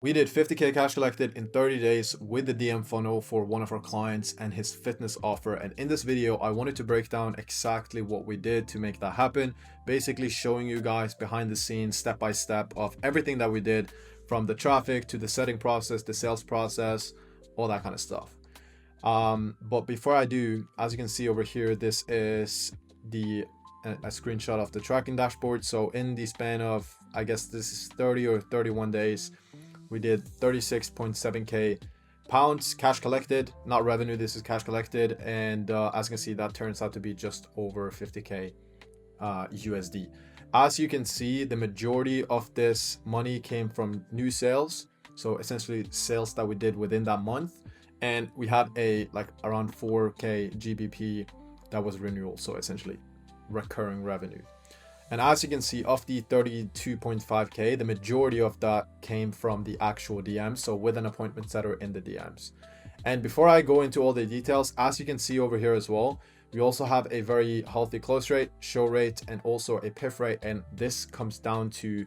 We did 50K cash collected in 30 days with the DM funnel for one of our clients and his fitness offer. And in this video, I wanted to break down exactly what we did to make that happen, basically showing you guys behind the scenes, step by step of everything that we did, from the traffic to the setting process, the sales process, all that kind of stuff. But before I do, as you can see over here, this is a screenshot of the tracking dashboard. So in the span of, I guess this is 30 or 31 days, we did 36.7k pounds cash collected, not revenue, this is cash collected. And as you can see, that turns out to be just over 50k USD. As you can see, the majority of this money came from new sales, so essentially sales that we did within that month, and we had a like around 4k GBP that was renewal, so essentially recurring revenue. And as you can see, of the 32.5k, the majority of that came from the actual DMs, so with an appointment setter in the DMs. And before I go into all the details, as you can see over here as well, we also have a very healthy close rate, show rate, and also a PIF rate. And this comes down to,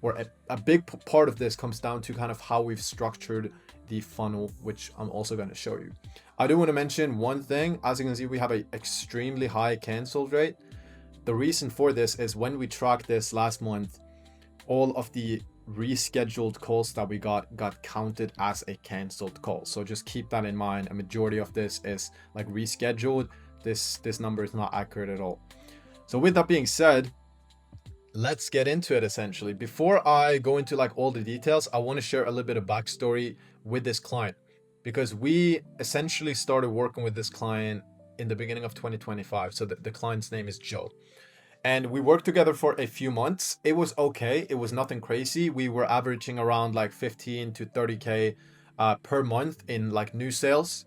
or a big part of this comes down to kind of how we've structured the funnel, which I'm also going to show you. I do want to mention one thing. As you can see, we have an extremely high cancel rate. The reason for this is when we tracked this last month, all of the rescheduled calls that we got counted as a canceled call. So just keep that in mind. A majority of this is like rescheduled. This number is not accurate at all. So with that being said, let's get into it. Essentially, before I go into like all the details, I want to share a little bit of backstory with this client, because we essentially started working with this client in the beginning of 2025. So the client's name is Joe. And we worked together for a few months. It was okay. It was nothing crazy. We were averaging around like 15 to 30k per month in like new sales.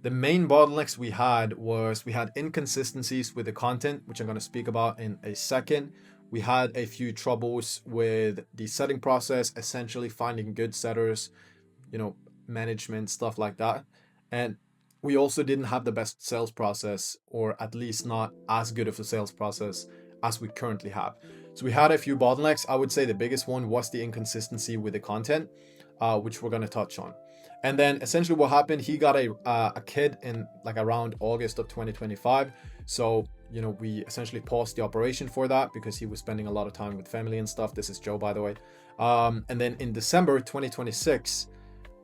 The main bottlenecks we had inconsistencies with the content, which I'm going to speak about in a second. We had a few troubles with the setting process, essentially finding good setters, management, stuff like that. And we also didn't have the best sales process, or at least not as good of a sales process as we currently have. So we had a few bottlenecks. I would say the biggest one was the inconsistency with the content, which we're going to touch on. And then essentially what happened, he got a kid in like around August of 2025. So, we essentially paused the operation for that because he was spending a lot of time with family and stuff. This is Joe, by the way. And then in December 2026,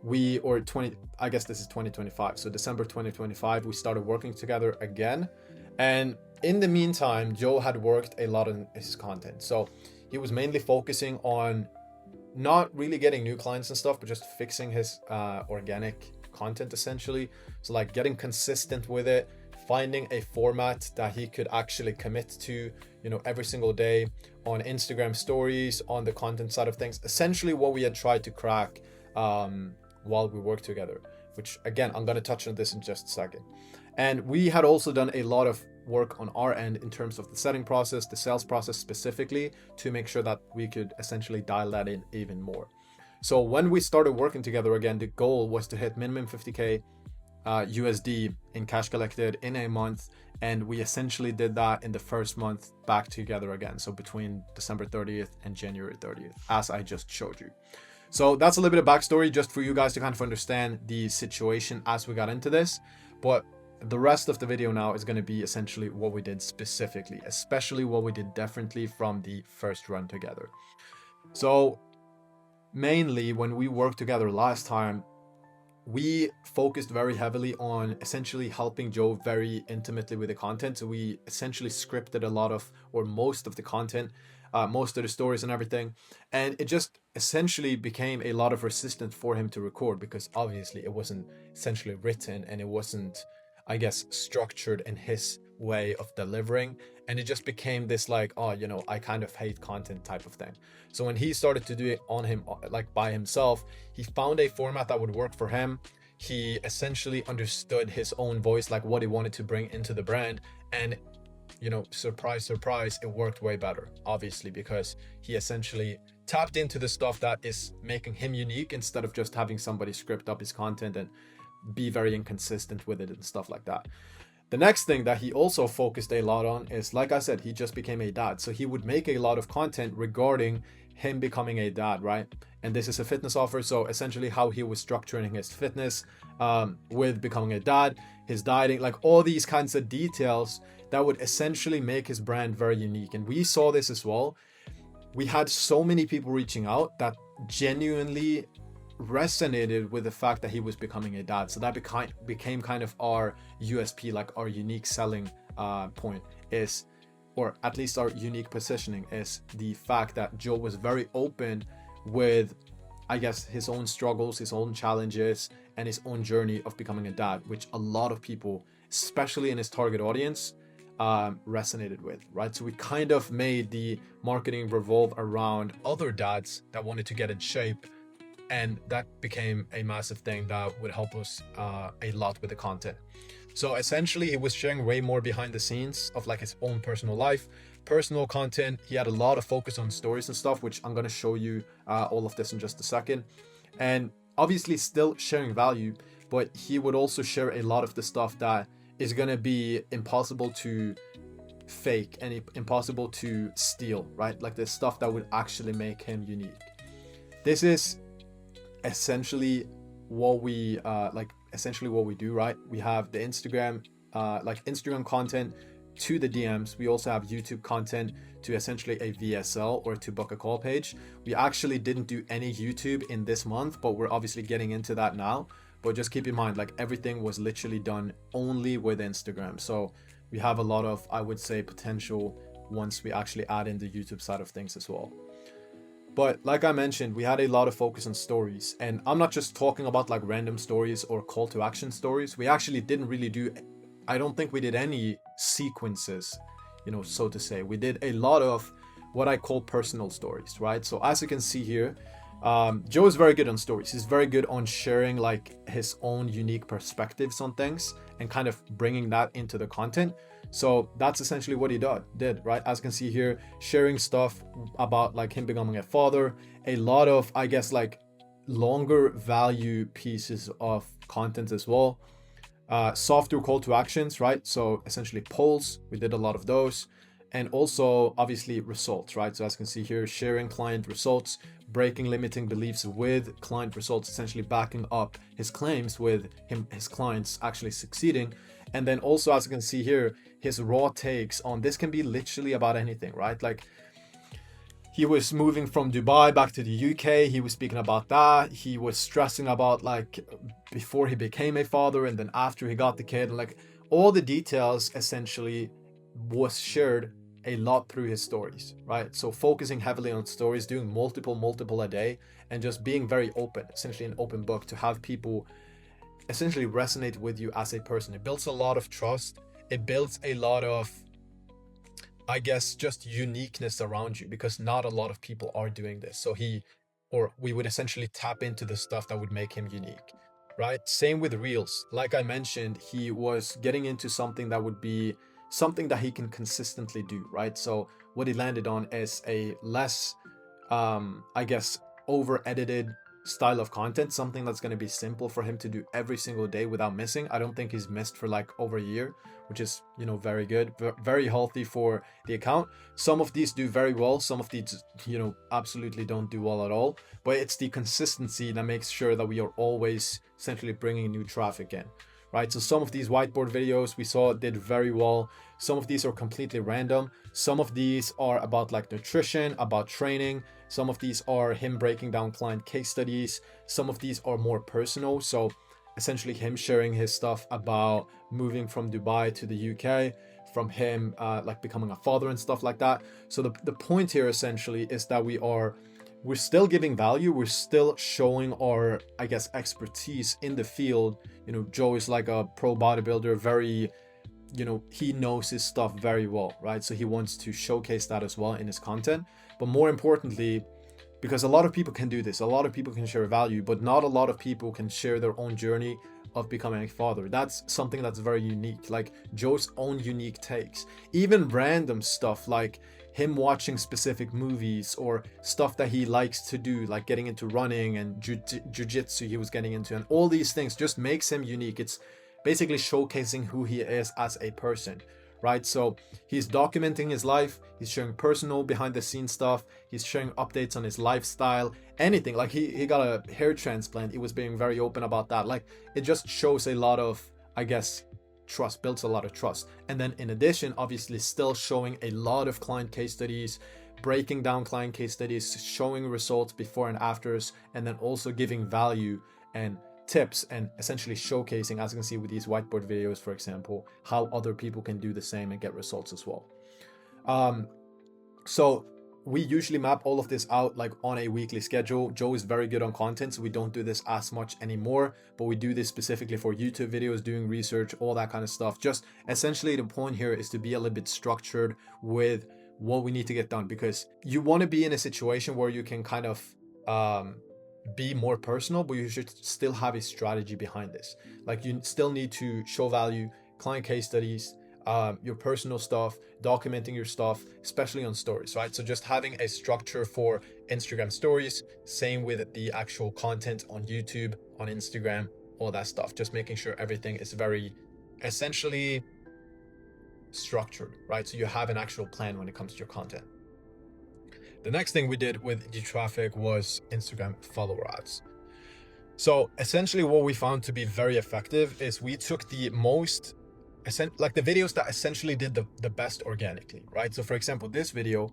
I guess this is 2025. So December 2025, we started working together again. And in the meantime, Joe had worked a lot on his content. So he was mainly focusing on not really getting new clients and stuff, but just fixing his organic content essentially. So like getting consistent with it, finding a format that he could actually commit to, every single day on Instagram stories, on the content side of things. Essentially what we had tried to crack while we worked together, which again, I'm going to touch on this in just a second. And we had also done a lot of work on our end in terms of the setting process, the sales process specifically, to make sure that we could essentially dial that in even more. So when we started working together again, the goal was to hit minimum 50k USD in cash collected in a month. And we essentially did that in the first month back together again. So between December 30th and January 30th, as I just showed you. So that's a little bit of backstory just for you guys to kind of understand the situation as we got into this. But the rest of the video now is going to be essentially what we did specifically, especially what we did differently from the first run together. So mainly when we worked together last time, we focused very heavily on essentially helping Joe very intimately with the content. So we essentially scripted a lot of, or most of the content, most of the stories and everything. And it just essentially became a lot of resistance for him to record, because obviously it wasn't essentially written and it wasn't, I guess, structured in his way of delivering. And it just became this like, I kind of hate content type of thing. So when he started to do it on him, like by himself, he found a format that would work for him. He essentially understood his own voice, like what he wanted to bring into the brand. And surprise, surprise, it worked way better, obviously, because he essentially tapped into the stuff that is making him unique, instead of just having somebody script up his content and be very inconsistent with it and stuff like that. The next thing that he also focused a lot on is, like I said, he just became a dad. So he would make a lot of content regarding him becoming a dad, right? And this is a fitness offer, so essentially how he was structuring his fitness with becoming a dad, his dieting, like all these kinds of details that would essentially make his brand very unique. And we saw this as well. We had so many people reaching out that genuinely resonated with the fact that he was becoming a dad. So that became kind of our USP, like our unique selling point is, or at least our unique positioning is the fact that Joe was very open with, I guess, his own struggles, his own challenges, and his own journey of becoming a dad, which a lot of people, especially in his target audience, resonated with, right? So we kind of made the marketing revolve around other dads that wanted to get in shape, and that became a massive thing that would help us a lot with the content. So essentially he was sharing way more behind the scenes of like his own personal life, personal content. He had a lot of focus on stories and stuff, which I'm going to show you all of this in just a second. And obviously still sharing value, but he would also share a lot of the stuff that is going to be impossible to fake and impossible to steal, right? Like the stuff that would actually make him unique. This is essentially what we what we do, right? We have the Instagram Instagram content to the DMs. We also have YouTube content to essentially a VSL or to book a call page. We actually didn't do any YouTube in this month, but we're obviously getting into that now. But just keep in mind, like everything was literally done only with Instagram. So we have a lot of, I would say, potential once we actually add in the YouTube side of things as well. But like I mentioned, we had a lot of focus on stories, and I'm not just talking about like random stories or call to action stories. We actually didn't really do, I don't think we did any sequences, so to say. We did a lot of what I call personal stories, right? So as you can see here, Joe is very good on stories. He's very good on sharing like his own unique perspectives on things and kind of bringing that into the content. So that's essentially what he did, right? As you can see here, sharing stuff about like him becoming a father, a lot of, I guess, like longer value pieces of content as well. Softer call to actions, right? So essentially polls, we did a lot of those. And also obviously results, right? So as you can see here, sharing client results, breaking limiting beliefs with client results, essentially backing up his claims with his clients actually succeeding. And then also, as you can see here, his raw takes on this can be literally about anything, right? Like he was moving from Dubai back to the UK. He was speaking about that. He was stressing about like before he became a father and then after he got the kid, and like all the details essentially was shared a lot through his stories, right? So focusing heavily on stories, doing multiple a day, and just being very open, essentially an open book to have people essentially resonate with you as a person. It builds a lot of trust. It builds a lot of, I guess, just uniqueness around you, because not a lot of people are doing this. So we would essentially tap into the stuff that would make him unique, right? Same with Reels. Like I mentioned, he was getting into something that would be something that he can consistently do, right? So what he landed on is a less, I guess, over edited style of content, something that's going to be simple for him to do every single day without missing. I don't think he's missed for like over a year, which is, very good, very healthy for the account. Some of these do very well, some of these, absolutely don't do well at all, but it's the consistency that makes sure that we are always essentially bringing new traffic in, right? So some of these whiteboard videos we saw did very well. Some of these are completely random. Some of these are about like nutrition, about training. Some of these are him breaking down client case studies. Some of these are more personal. So essentially him sharing his stuff about moving from Dubai to the UK, from him like becoming a father and stuff like that. So the point here essentially is that we're still giving value. We're still showing our, I guess, expertise in the field. Joe is like a pro bodybuilder, very, he knows his stuff very well, right? So he wants to showcase that as well in his content. But more importantly, because a lot of people can do this, a lot of people can share value, but not a lot of people can share their own journey of becoming a father. That's something that's very unique, like Joe's own unique takes. Even random stuff like him watching specific movies or stuff that he likes to do, like getting into running and jiu-jitsu he was getting into, and all these things just makes him unique. It's basically showcasing who he is as a person, right? So he's documenting his life, he's showing personal behind the scenes stuff, he's sharing updates on his lifestyle, anything. Like he got a hair transplant, he was being very open about that. Like it just shows a lot of, I guess, trust, builds a lot of trust. And then in addition, obviously still showing a lot of client case studies, breaking down client case studies, showing results before and afters, and then also giving value and tips and essentially showcasing, as you can see with these whiteboard videos, for example, how other people can do the same and get results as well. So we usually map all of this out like on a weekly schedule. Joe is very good on content, so we don't do this as much anymore, but we do this specifically for YouTube videos, doing research, all that kind of stuff. Just essentially the point here is to be a little bit structured with what we need to get done, because you want to be in a situation where you can kind of be more personal, but you should still have a strategy behind this. Like you still need to show value, client case studies, your personal stuff, documenting your stuff, especially on stories, right? So just having a structure for Instagram stories, same with the actual content on YouTube, on Instagram, all that stuff. Just making sure everything is very essentially structured, right? So you have an actual plan when it comes to your content. The next thing we did with the traffic was Instagram follower ads. So essentially what we found to be very effective is we took the most, like the videos that essentially did the best organically, right? So for example, this video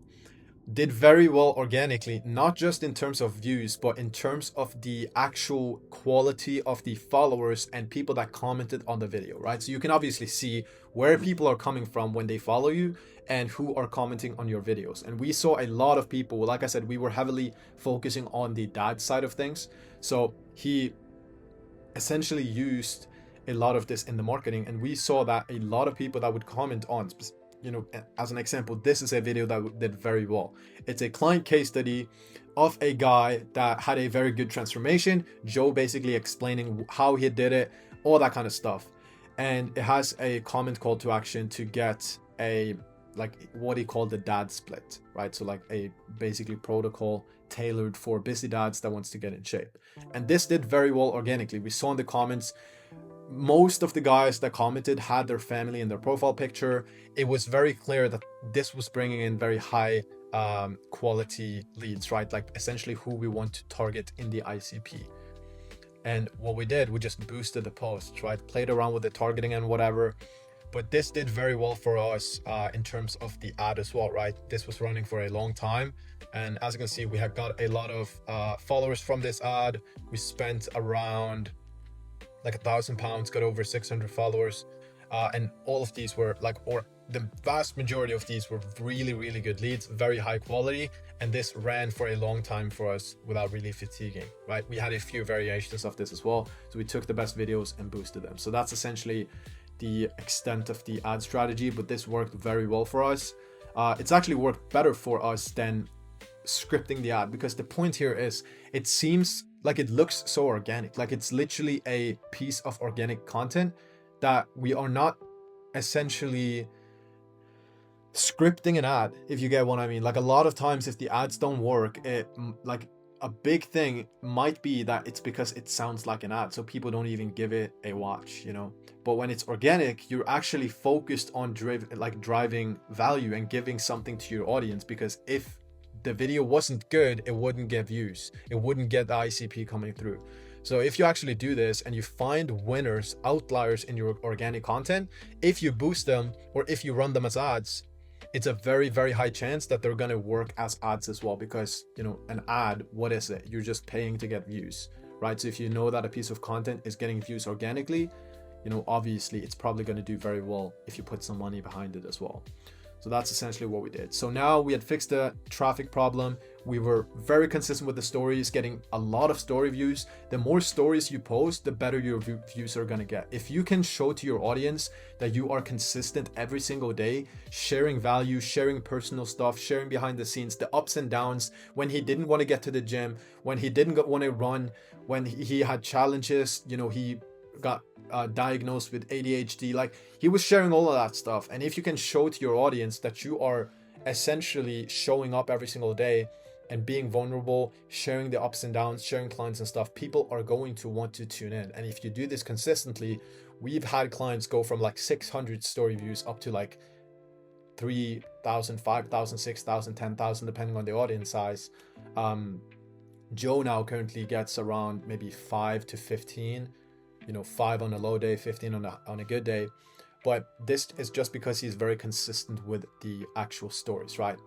did very well organically, not just in terms of views, but in terms of the actual quality of the followers and people that commented on the video, right? So you can obviously see where people are coming from when they follow you and who are commenting on your videos. And we saw a lot of people, like I said, we were heavily focusing on the dad side of things. So he essentially used a lot of this in the marketing, and we saw that a lot of people that would comment on, you know, as an example, this is a video that did very well. It's a client case study of a guy that had a very good transformation. Joe basically explaining how he did it, all that kind of stuff. And it has a comment call to action to get a, like what he called the dad split, right? So like a basically protocol tailored for busy dads that wants to get in shape. And this did very well organically. We saw in the comments, most of the guys that commented had their family in their profile picture. It was very clear that this was bringing in very high quality leads, right? Like essentially who we want to target in the ICP. And what we did, we just boosted the posts, right? Played around with the targeting and whatever. But this did very well for us in terms of the ad as well, right? This was running for a long time. And as you can see, we have got a lot of followers from this ad. We spent around like £1,000, got over 600 followers. And all of these were like, or the vast majority of these were really, really good leads, very high quality. And this ran for a long time for us without really fatiguing, right? We had a few variations of this as well. So we took the best videos and boosted them. So that's essentially the extent of the ad strategy, but this worked very well for us. It's actually worked better for us than scripting the ad, because the point here is it seems like it looks so organic, like it's literally a piece of organic content that we are not essentially scripting an ad, if you get what I mean. Like a lot of times if the ads don't work, it like a big thing might be that it's because it sounds like an ad, so people don't even give it a watch, you know. But when it's organic, you're actually focused on driving value and giving something to your audience, because if the video wasn't good, it wouldn't get views, it wouldn't get the ICP coming through. So if you actually do this and you find winners, outliers in your organic content, if you boost them or if you run them as ads, it's a very, very high chance that they're going to work as ads as well, because, you know, an ad, what is it? You're just paying to get views, right? So if you know that a piece of content is getting views organically, you know, obviously it's probably going to do very well if you put some money behind it as well. So that's essentially what we did. So now we had fixed the traffic problem. We were very consistent with the stories, getting a lot of story views. The more stories you post, the better your views are going to get. If you can show to your audience that you are consistent every single day, sharing value, sharing personal stuff, sharing behind the scenes, the ups and downs, when he didn't want to get to the gym, when he didn't want to run, when he had challenges, you know, he got diagnosed with ADHD, like he was sharing all of that stuff. And if you can show to your audience that you are essentially showing up every single day and being vulnerable, sharing the ups and downs, sharing clients and stuff, people are going to want to tune in. And if you do this consistently, we've had clients go from like 600 story views up to like 3,000, 5,000, 6,000, 10,000, depending on the audience size. Joe now currently gets around maybe 5 to 15, 5 on a low day, 15 on a good day. But this is just because he's very consistent with the actual stories, right?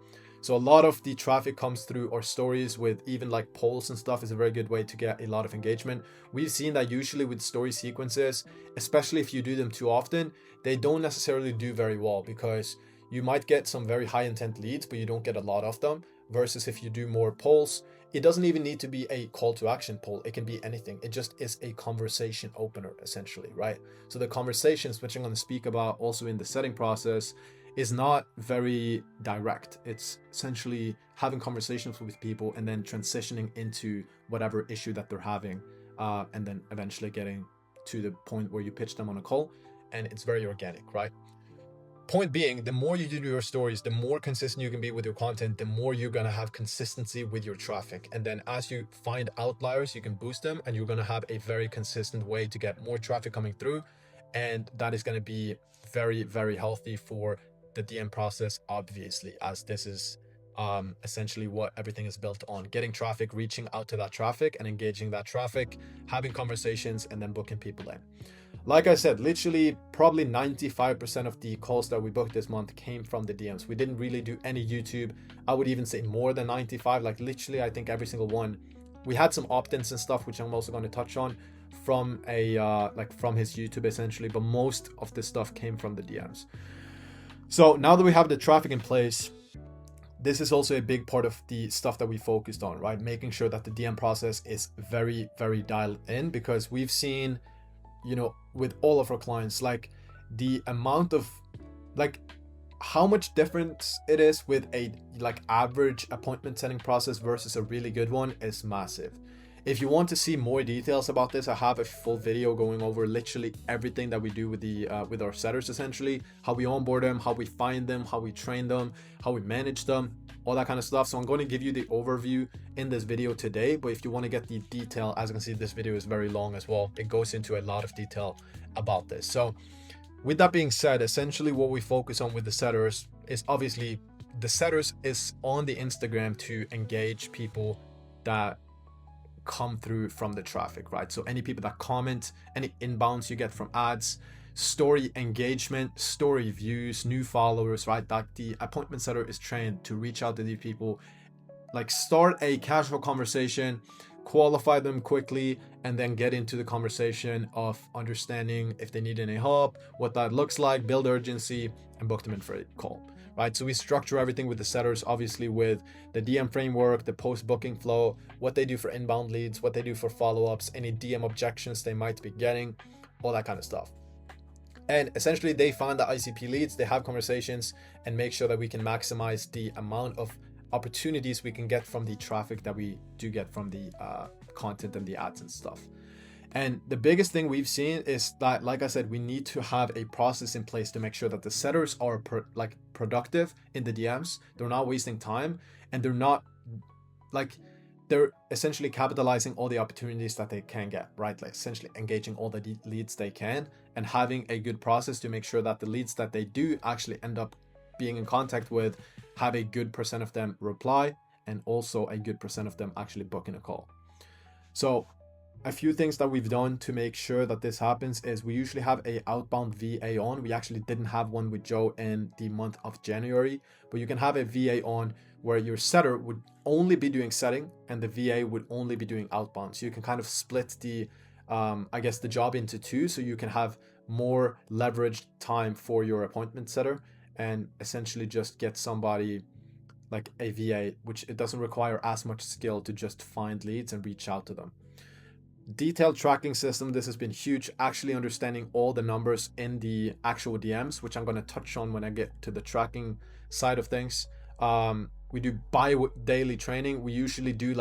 So a lot of the traffic comes through our stories, with even like polls and stuff is a very good way to get a lot of engagement. We've seen that usually with story sequences, especially if you do them too often, they don't necessarily do very well, because you might get some very high intent leads, but you don't get a lot of them. Versus if you do more polls, it doesn't even need to be a call to action poll. It can be anything. It just is a conversation opener, essentially, right? So the conversations, which I'm going to speak about also in the setting process, is not very direct. It's essentially having conversations with people and then transitioning into whatever issue that they're having, and then eventually getting to the point where you pitch them on a call. And it's very organic, right? Point being, the more you do your stories, the more consistent you can be with your content, the more you're going to have consistency with your traffic. And then as you find outliers, you can boost them, and you're going to have a very consistent way to get more traffic coming through. And that is going to be very, very healthy for the DM process, obviously, as this is essentially what everything is built on: getting traffic, reaching out to that traffic and engaging that traffic, having conversations, and then booking people in. Like I said, literally probably 95% of the calls that we booked this month came from the DMs. We didn't really do any YouTube. I would even say more than 95, like literally I think every single one. We had some opt-ins and stuff, which I'm also going to touch on, from from his YouTube essentially, but most of the stuff came from the DMs. So now that we have the traffic in place, this is also a big part of the stuff that we focused on, right? Making sure that the DM process is very, very dialed in, because we've seen, with all of our clients, like the amount of, how much difference it is with a average appointment setting process versus a really good one is massive. If you want to see more details about this, I have a full video going over literally everything that we do with with our setters, essentially, how we onboard them, how we find them, how we train them, how we manage them, all that kind of stuff. So I'm going to give you the overview in this video today, but if you want to get the detail, as you can see, this video is very long as well. It goes into a lot of detail about this. So with that being said, essentially what we focus on with the setters is obviously the setters is on the Instagram to engage people that come through from the traffic, right? So any people that comment, any inbounds you get from ads, story engagement, story views, new followers, right? That the appointment setter is trained to reach out to these people, start a casual conversation, qualify them quickly, and then get into the conversation of understanding if they need any help, what that looks like, build urgency, and book them in for a call, right? So we structure everything with the setters, obviously with the DM framework, the post booking flow, what they do for inbound leads, what they do for follow-ups, any DM objections they might be getting, all that kind of stuff. And essentially they find the ICP leads, they have conversations, and make sure that we can maximize the amount of opportunities we can get from the traffic that we do get from the content and the ads and stuff. And the biggest thing we've seen is that, like I said, we need to have a process in place to make sure that the setters are productive in the DMs. They're not wasting time, and they're not they're essentially capitalizing all the opportunities that they can get, right? Essentially engaging all the leads they can, and having a good process to make sure that the leads that they do actually end up being in contact with have a good percent of them reply, and also a good percent of them actually booking a call. So a few things that we've done to make sure that this happens is we usually have a outbound VA on. We actually didn't have one with Joe in the month of January, but you can have a VA on where your setter would only be doing setting and the VA would only be doing outbound. So you can kind of split the the job into two, so you can have more leveraged time for your appointment setter and essentially just get somebody like a VA, which it doesn't require as much skill to just find leads and reach out to them. Detailed tracking system, this has been huge, actually understanding all the numbers in the actual DMs, which I'm going to touch on when I get to the tracking side of things. We do daily training. We usually do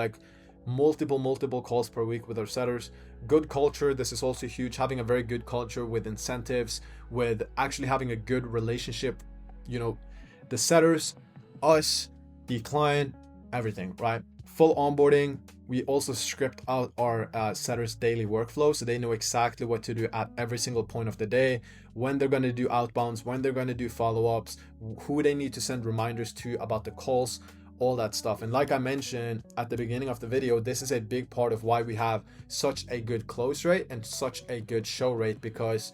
multiple calls per week with our setters. Good culture, this is also huge, having a very good culture with incentives, with actually having a good relationship, the setters, us, the client, everything, right? full onboarding. We also script out our setters daily workflow, so they know exactly what to do at every single point of the day, when they're going to do outbounds, when they're going to do follow-ups, who they need to send reminders to about the calls, all that stuff. And like I mentioned at the beginning of the video, this is a big part of why we have such a good close rate and such a good show rate, because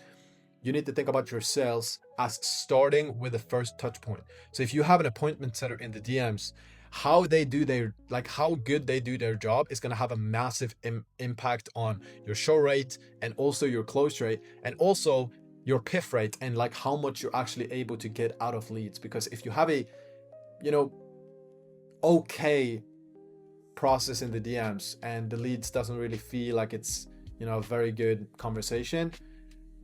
you need to think about your sales as starting with the first touch point. So if you have an appointment setter in the DMs, how they do their, like how good they do their job is going to have a massive impact on your show rate and also your close rate and also your PIF rate and like how much you're actually able to get out of leads. Because if you have a, you know, okay process in the DMs and the leads doesn't really feel like it's, you know, a very good conversation,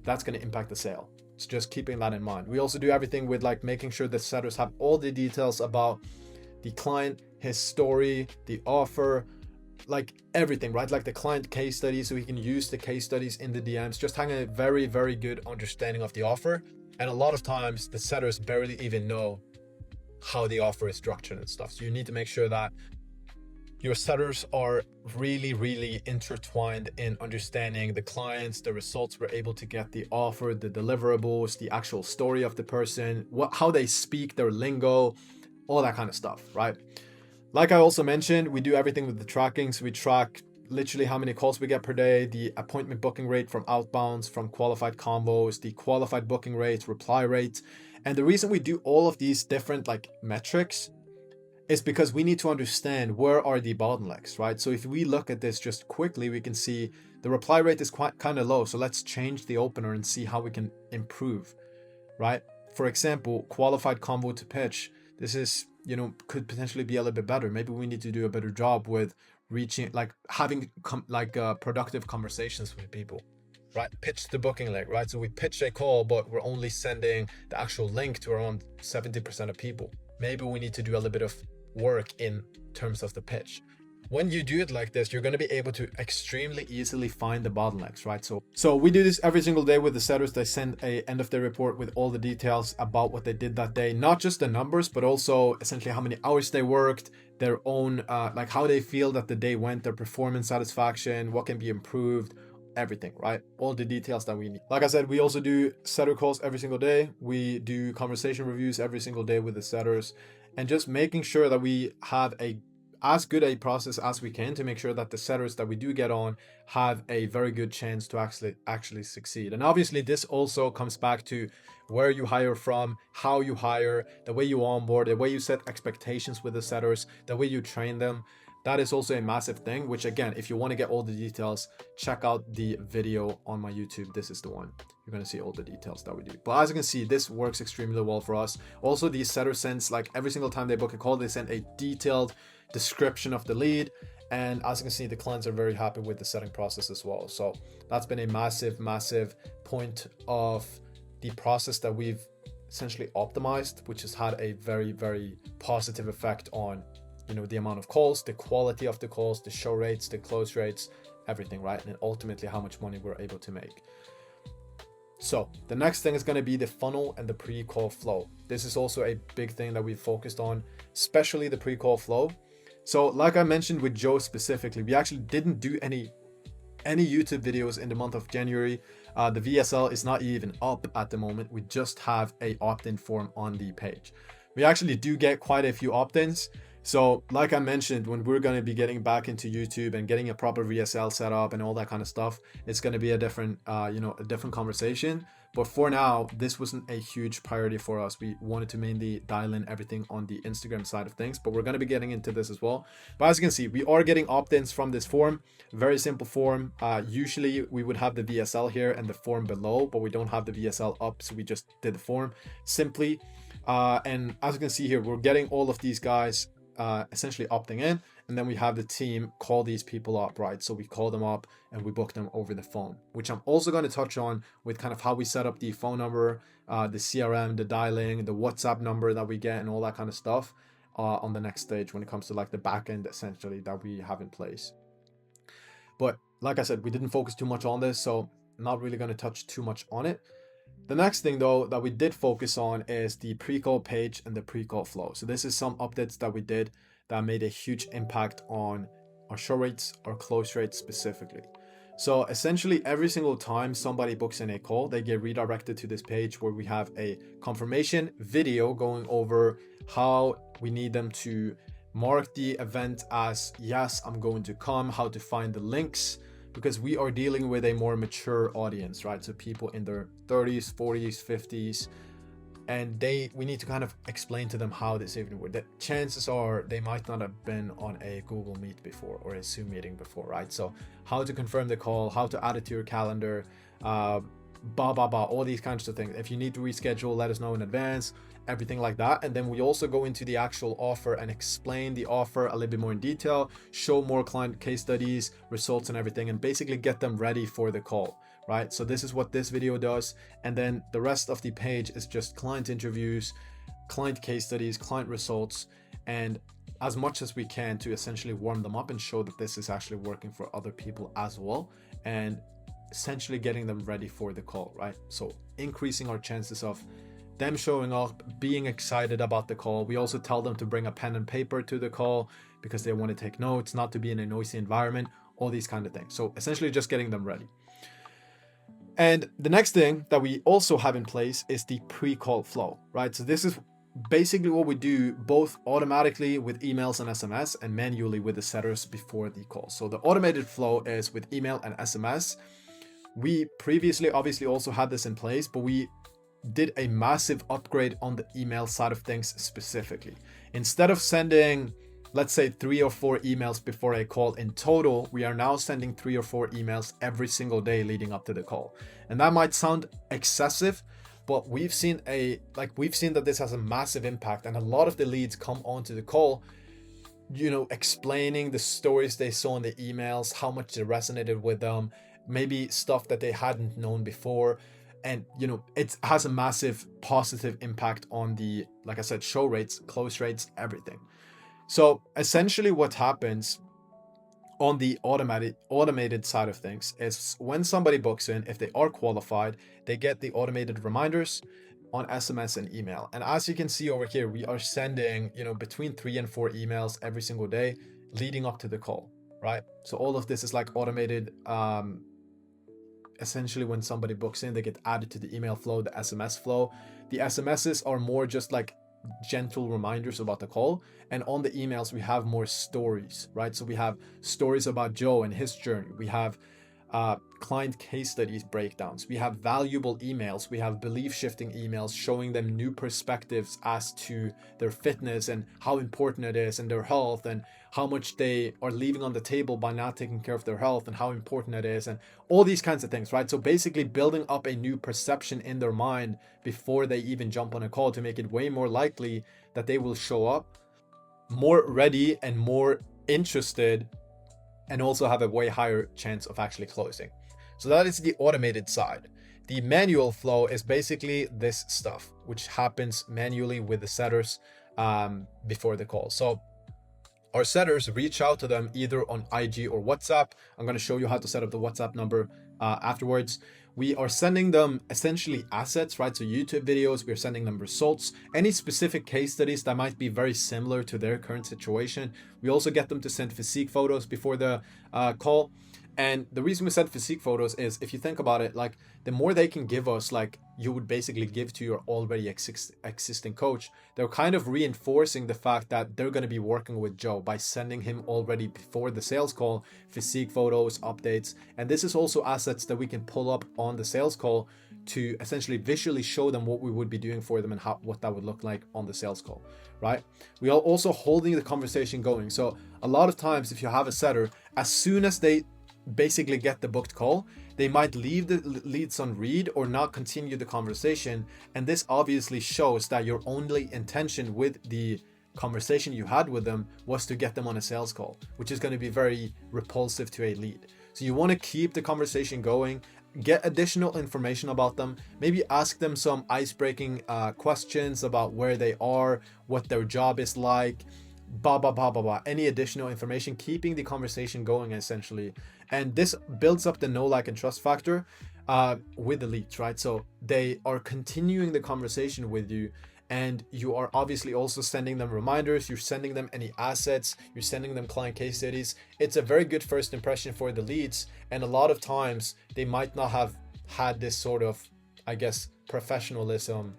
that's going to impact the sale. So just keeping that in mind. We also do everything with like making sure the setters have all the details about the client, his story, the offer, like everything, right? Like the client case study, so we can use the case studies in the DMs, just having a very, very good understanding of the offer. And a lot of times the setters barely even know how the offer is structured and stuff. So you need to make sure that your setters are really, really intertwined in understanding the clients, the results we're able to get, the offer, the deliverables, the actual story of the person, how they speak, their lingo, all that kind of stuff, right? Like I also mentioned, we do everything with the tracking. So we track literally how many calls we get per day, the appointment booking rate from outbounds, from qualified convos, the qualified booking rates, reply rates. And the reason we do all of these different like metrics is because we need to understand where are the bottlenecks, right? So if we look at this just quickly, we can see the reply rate is quite kind of low. So let's change the opener and see how we can improve, right? For example, qualified convo to pitch. This is, you know, could potentially be a little bit better. Maybe we need to do a better job with reaching, like having productive conversations with people, right? Pitch the booking link, right? So we pitch a call, but we're only sending the actual link to around 70% of people. Maybe we need to do a little bit of work in terms of the pitch. When you do it like this, you're going to be able to extremely easily find the bottlenecks, right? So we do this every single day with the setters. They send a end of day report with all the details about what they did that day, not just the numbers, but also essentially how many hours they worked, their own, like how they feel that the day went, their performance satisfaction, what can be improved, everything, right? All the details that we need. Like I said, we also do setter calls every single day. We do conversation reviews every single day with the setters, and just making sure that we have as good a process as we can to make sure that the setters that we do get on have a very good chance to actually succeed. And obviously this also comes back to where you hire from, how you hire, the way you onboard, the way you set expectations with the setters, the way you train them. That is also a massive thing, which again, if you want to get all the details, check out the video on my YouTube. This is the one. You're going to see all the details that we do. But as you can see, this works extremely well for us. Also, these setters send, like every single time they book a call, they send a detailed description of the lead. And as you can see, the clients are very happy with the setting process as well. So that's been a massive, massive point of the process that we've essentially optimized, which has had a very, very positive effect on, you know, the amount of calls, the quality of the calls, the show rates, the close rates, everything, right? And ultimately how much money we're able to make. So the next thing is going to be the funnel and the pre-call flow. This is also a big thing that we focused on, especially the pre-call flow. So like I mentioned with Joe specifically, we actually didn't do any YouTube videos in the month of January. The VSL is not even up at the moment. We just have a opt-in form on the page. We actually do get quite a few opt-ins. So like I mentioned, when we're going to be getting back into YouTube and getting a proper VSL set up and all that kind of stuff, it's going to be a different, a different conversation. But for now, this wasn't a huge priority for us. We wanted to mainly dial in everything on the Instagram side of things, but we're going to be getting into this as well. But as you can see, we are getting opt-ins from this form. Very simple form. Usually we would have the VSL here and the form below, but we don't have the VSL up. So we just did the form simply. And as you can see here, we're getting all of these guys essentially opting in, and then we have the team call these people up, right? So we call them up and we book them over the phone, which I'm also going to touch on with kind of how we set up the phone number, the CRM, the dialing, the WhatsApp number that we get, and all that kind of stuff on the next stage when it comes to like the back end essentially that we have in place. But like I said, we didn't focus too much on this, so I'm not really going to touch too much on it. The next thing though that we did focus on is the pre-call page and the pre-call flow. So this is some updates that we did that made a huge impact on our show rates, our close rates specifically. So essentially every single time somebody books in a call, they get redirected to this page where we have a confirmation video going over how we need them to mark the event as yes, I'm going to come, how to find the links, because we are dealing with a more mature audience, right? So people in their 30s, 40s, 50s, and we need to kind of explain to them how this even works. The chances are they might not have been on a Google Meet before or a Zoom meeting before, right? So how to confirm the call, how to add it to your calendar, all these kinds of things. If you need to reschedule, let us know in advance, everything like that. And then we also go into the actual offer and explain the offer a little bit more in detail, show more client case studies, results and everything, and basically get them ready for the call, right? So this is what this video does. And then the rest of the page is just client interviews, client case studies, client results, and as much as we can to essentially warm them up and show that this is actually working for other people as well, and essentially getting them ready for the call, right? So increasing our chances of them showing up, being excited about the call. We also tell them to bring a pen and paper to the call because they want to take notes, not to be in a noisy environment, all these kind of things. So essentially just getting them ready. And the next thing that we also have in place is the pre-call flow, right? So this is basically what we do both automatically with emails and SMS and manually with the setters before the call. So the automated flow is with email and SMS. We previously obviously also had this in place, but we did a massive upgrade on the email side of things specifically. Instead of sending, let's say 3 or 4 emails before a call in total, we are now sending 3 or 4 emails every single day leading up to the call. And that might sound excessive, but we've seen that this has a massive impact, and a lot of the leads come onto the call, explaining the stories they saw in the emails, how much it resonated with them, maybe stuff that they hadn't known before. And it has a massive positive impact on the, like I said, show rates, close rates, everything. So essentially what happens on the automated side of things is when somebody books in, if they are qualified, they get the automated reminders on SMS and email. And as you can see over here, we are sending, between 3 and 4 emails every single day leading up to the call, right? So all of this is like automated. Essentially when somebody books in, they get added to the email flow, the SMS flow. The SMSs are more just like gentle reminders about the call, and on the emails we have more stories, right? So we have stories about Joe and his journey, we have client case studies breakdowns, we have valuable emails, we have belief shifting emails showing them new perspectives as to their fitness and how important it is, and their health, and how much they are leaving on the table by not taking care of their health, and how important it is, and all these kinds of things, right? So basically building up a new perception in their mind before they even jump on a call to make it way more likely that they will show up more ready and more interested, and also have a way higher chance of actually closing. So that is the automated side. The manual flow is basically this stuff, which happens manually with the setters before the call. So our setters reach out to them either on IG or WhatsApp. I'm going to show you how to set up the WhatsApp number afterwards. We are sending them essentially assets, right? So YouTube videos, we're sending them results, any specific case studies that might be very similar to their current situation. We also get them to send physique photos before the call. And the reason we send physique photos is, if you think about it, like the more they can give us, like you would basically give to your already existing coach, they're kind of reinforcing the fact that they're going to be working with Joe by sending him already before the sales call physique photos, updates. And this is also assets that we can pull up on the sales call to essentially visually show them what we would be doing for them and what that would look like on the sales call, right? We are also holding the conversation going. So a lot of times if you have a setter, as soon as they basically get the booked call, they might leave the leads on read or not continue the conversation, and this obviously shows that your only intention with the conversation you had with them was to get them on a sales call, which is going to be very repulsive to a lead. So you want to keep the conversation going, get additional information about them, maybe ask them some ice-breaking questions about where they are, what their job is like, any additional information, keeping the conversation going essentially. And this builds up the know, like, and trust factor with the leads, right? So they are continuing the conversation with you, And you are obviously also sending them reminders, you're sending them any assets, you're sending them client case studies. It's a very good first impression for the leads. And a lot of times they might not have had this sort of, I guess, professionalism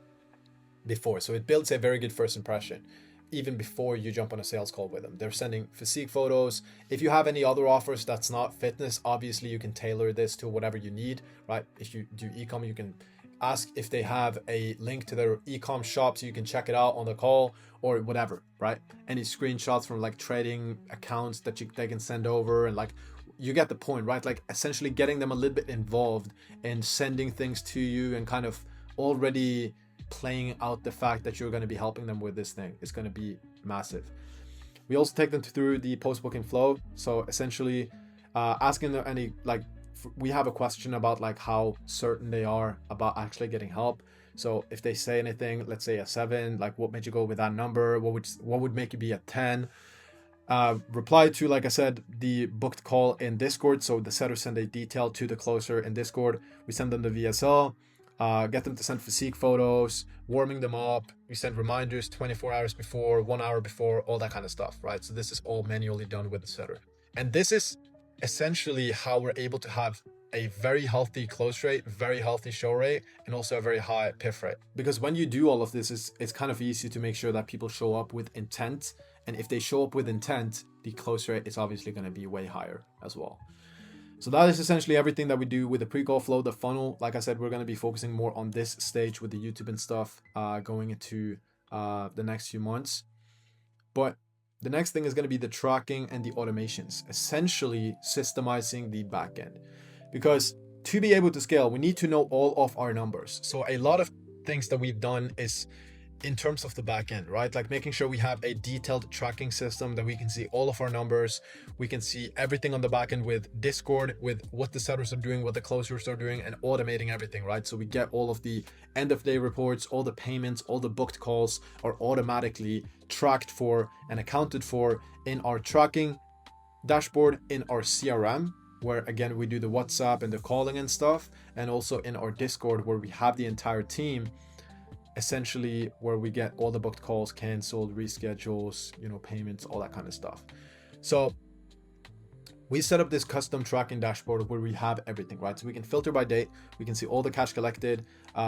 before. So it builds a very good first impression even before you jump on a sales call with them. They're sending physique photos. If you have any other offers that's not fitness, obviously you can tailor this to whatever you need, right? If you do e-com, you can ask if they have a link to their e-com shop so you can check it out on the call or whatever, right? Any screenshots from like trading accounts that they can send over, and like, you get the point, right? Like essentially getting them a little bit involved and sending things to you and kind of already playing out the fact that you're going to be helping them with this thing is going to be massive. We also take them through the post-booking flow. So essentially asking them any, like, we have a question about like how certain they are about actually getting help. So if they say anything, let's say a 7, like what made you go with that number? What would make you be a 10? Reply to, like I said, the booked call in Discord. So the setter send a detail to the closer in Discord. We send them the VSL. Get them to send physique photos, warming them up. We send reminders 24 hours before, 1 hour before, all that kind of stuff, right? So this is all manually done with the setter. And this is essentially how we're able to have a very healthy close rate, very healthy show rate, and also a very high PIF rate. Because when you do all of this, it's kind of easy to make sure that people show up with intent. And if they show up with intent, the close rate is obviously going to be way higher as well. So that is essentially everything that we do with the pre-call flow, the funnel. Like I said, we're going to be focusing more on this stage with the YouTube and stuff going into the next few months. But the next thing is going to be the tracking and the automations, essentially systemizing the backend. Because to be able to scale, we need to know all of our numbers. So a lot of things that we've done is in terms of the backend, right? Like making sure we have a detailed tracking system that we can see all of our numbers. We can see everything on the backend with Discord, with what the setters are doing, what the closers are doing, and automating everything, right? So we get all of the end of day reports, all the payments, all the booked calls are automatically tracked for and accounted for in our tracking dashboard, in our CRM, where again, we do the WhatsApp and the calling and stuff, and also in our Discord where we have the entire team, essentially where we get all the booked calls canceled, reschedules, payments, all that kind of stuff. So we set up this custom tracking dashboard where we have everything, right? So we can filter by date, we can see all the cash collected,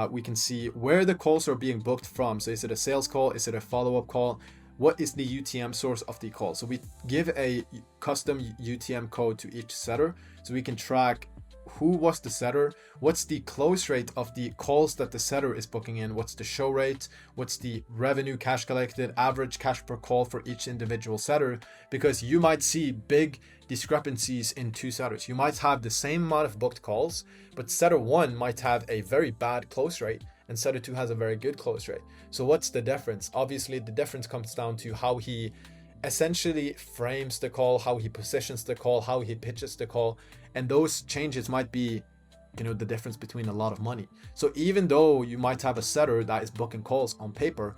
we can see where the calls are being booked from. So is it a sales call? Is it a follow-up call? What is the UTM source of the call? So we give a custom UTM code to each setter so we can track who was the setter, what's the close rate of the calls that the setter is booking in, what's the show rate, what's the revenue cash collected, average cash per call for each individual setter, because you might see big discrepancies in two setters. You might have the same amount of booked calls, but setter 1 might have a very bad close rate and setter 2 has a very good close rate. So what's the difference? Obviously the difference comes down to how he essentially frames the call, how he positions the call, how he pitches the call, and those changes might be the difference between a lot of money. So even though you might have a setter that is booking calls on paper,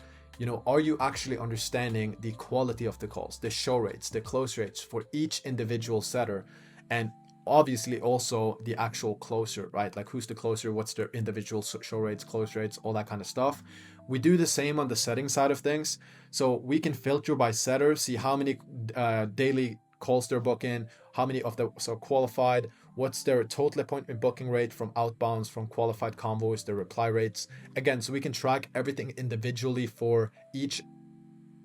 are you actually understanding the quality of the calls, the show rates, the close rates for each individual setter, and obviously also the actual closer, right? Like who's the closer, what's their individual show rates, close rates, all that kind of stuff. We do the same on the setting side of things. So we can filter by setter, see how many daily calls they're booking, how many of those are qualified, what's their total appointment booking rate from outbounds, from qualified convoys, their reply rates. Again, so we can track everything individually for each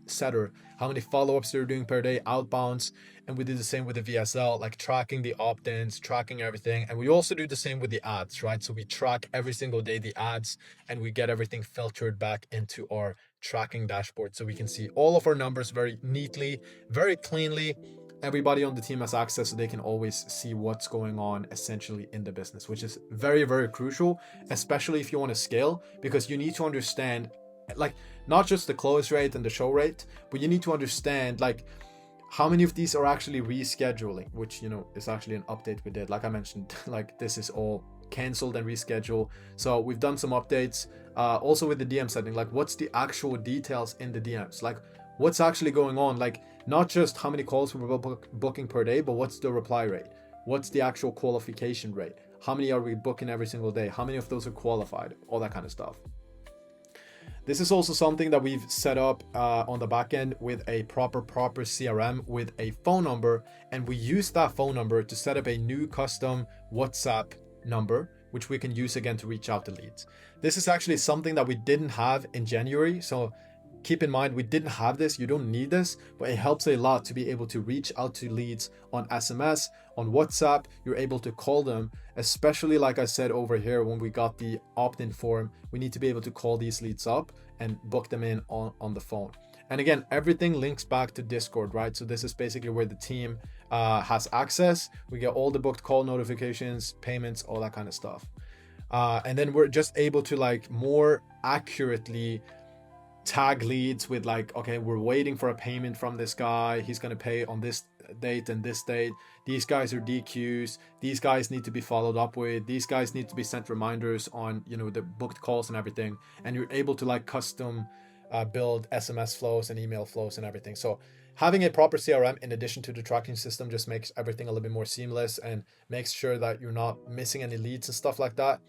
setter, how many follow-ups they're doing per day, outbounds. And we do the same with the VSL, like tracking the opt-ins, tracking everything. And we also do the same with the ads, right? So we track every single day the ads and we get everything filtered back into our tracking dashboard so we can see all of our numbers very neatly, very cleanly. Everybody on the team has access so they can always see what's going on essentially in the business, which is very, very crucial, especially if you want to scale, because you need to understand like not just the close rate and the show rate, but you need to understand like how many of these are actually rescheduling, which is actually an update we did. Like I mentioned, like this is all canceled and rescheduled. So we've done some updates also with the DM setting, like what's the actual details in the DMs, like what's actually going on, like not just how many calls we're booking per day, but what's the reply rate, what's the actual qualification rate, how many are we booking every single day, how many of those are qualified, all that kind of stuff. This is also something that we've set up on the back end with a proper CRM with a phone number, and we use that phone number to set up a new custom WhatsApp number, which we can use again to reach out to leads. This is actually something that we didn't have in January, so keep in mind we didn't have this. You don't need this, but it helps a lot to be able to reach out to leads on SMS, on WhatsApp. You're able to call them, especially like I said over here when we got the opt-in form. We need to be able to call these leads up and book them in on the phone. And again, everything links back to Discord, right? So this is basically where the team has access. We get all the booked call notifications, payments, all that kind of stuff. And then we're just able to like more accurately tag leads with like, okay, we're waiting for a payment from this guy. He's going to pay on this date and this date. These guys are DQs. These guys need to be followed up with. These guys need to be sent reminders on, you know, the booked calls and everything. And you're able to like custom build SMS flows and email flows and everything. So having a proper CRM in addition to the tracking system just makes everything a little bit more seamless and makes sure that you're not missing any leads and stuff like that.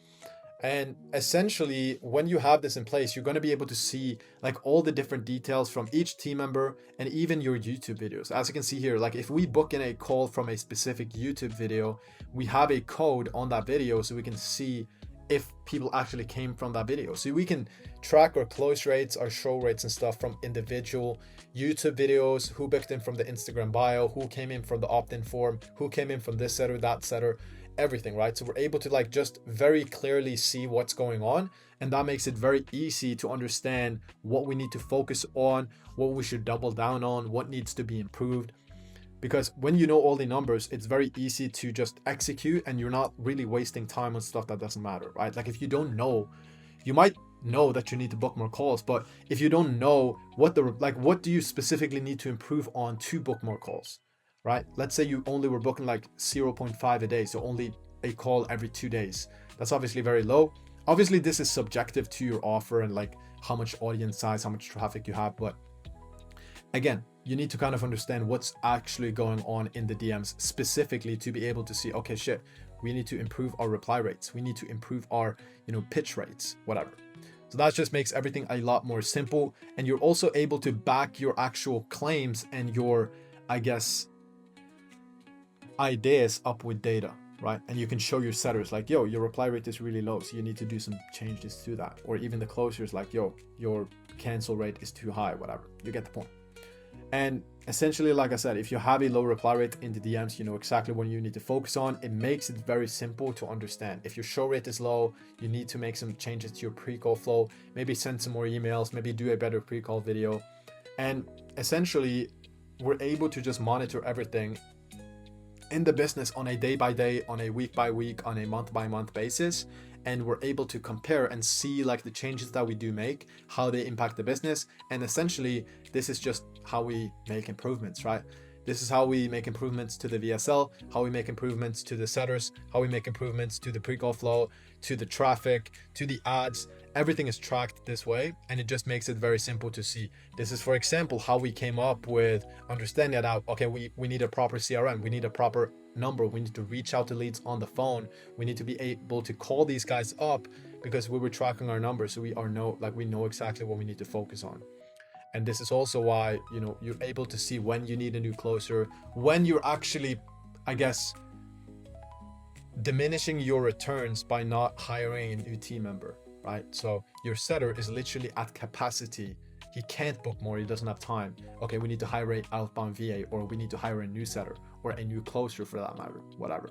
And essentially, when you have this in place, you're going to be able to see like all the different details from each team member and even your YouTube videos. As you can see here, like if we book in a call from a specific YouTube video, we have a code on that video so we can see if people actually came from that video. So we can track our close rates, our show rates and stuff from individual YouTube videos, who booked in from the Instagram bio, who came in from the opt-in form, who came in from this setter, that setter, everything, right? So we're able to like just very clearly see what's going on, and that makes it very easy to understand what we need to focus on, what we should double down on, what needs to be improved. Because when you know all the numbers, it's very easy to just execute and you're not really wasting time on stuff that doesn't matter, right? Like if you don't know, you might know that you need to book more calls, but if you don't know what what do you specifically need to improve on to book more calls, right? Let's say you only were booking like 0.5 a day, so only a call every 2 days. That's obviously very low. Obviously this is subjective to your offer and like how much audience size, how much traffic you have, but again, you need to kind of understand what's actually going on in the DMs specifically to be able to see, okay, shit, we need to improve our reply rates. We need to improve our, pitch rates, whatever. So that just makes everything a lot more simple. And you're also able to back your actual claims and your, I guess, ideas up with data, right? And you can show your setters like, yo, your reply rate is really low, so you need to do some changes to that. Or even the closers like, yo, your cancel rate is too high, whatever. You get the point. And essentially, like I said, if you have a low reply rate in the DMs, you know exactly what you need to focus on. It makes it very simple to understand. If your show rate is low, you need to make some changes to your pre-call flow, maybe send some more emails, maybe do a better pre-call video. And essentially, we're able to just monitor everything in the business on a day by day, on a week by week, on a month by month basis. And we're able to compare and see like the changes that we do make, how they impact the business. And essentially, this is just how we make improvements, right? This is how we make improvements to the VSL, how we make improvements to the setters, how we make improvements to the pre-call flow, to the traffic, to the ads. Everything is tracked this way, and it just makes it very simple to see. This is, for example, how we came up with understanding that, okay, we need a proper CRM, we need a proper number, we need to reach out to leads on the phone, we need to be able to call these guys up because we were tracking our numbers, so we know exactly what we need to focus on. And this is also why, you're able to see when you need a new closer, when you're actually, I guess, diminishing your returns by not hiring a new team member, right? So your setter is literally at capacity. He can't book more, he doesn't have time. Okay, we need to hire an outbound VA, or we need to hire a new setter or a new closer for that matter, whatever.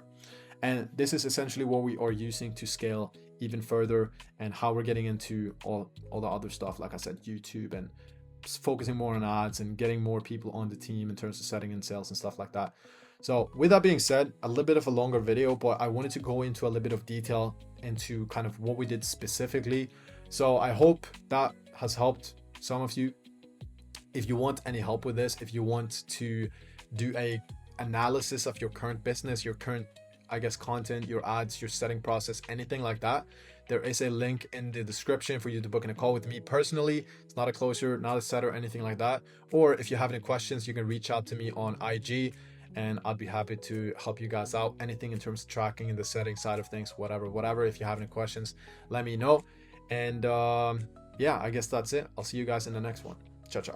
And this is essentially what we are using to scale even further, and how we're getting into all the other stuff, like I said, YouTube, and focusing more on ads and getting more people on the team in terms of setting in sales and stuff like that. So with that being said, a little bit of a longer video, but I wanted to go into a little bit of detail into kind of what we did specifically. So I hope that has helped some of you. If you want any help with this, if you want to do a analysis of your current business, your current, I guess, content, your ads, your setting process, anything like that, there is a link in the description for you to book in a call with me personally. It's not a closer, not a setter, anything like that. Or if you have any questions, you can reach out to me on IG, and I'd be happy to help you guys out. Anything in terms of tracking and the setting side of things, whatever. If you have any questions, let me know. And yeah, I guess that's it. I'll see you guys in the next one. Ciao, ciao.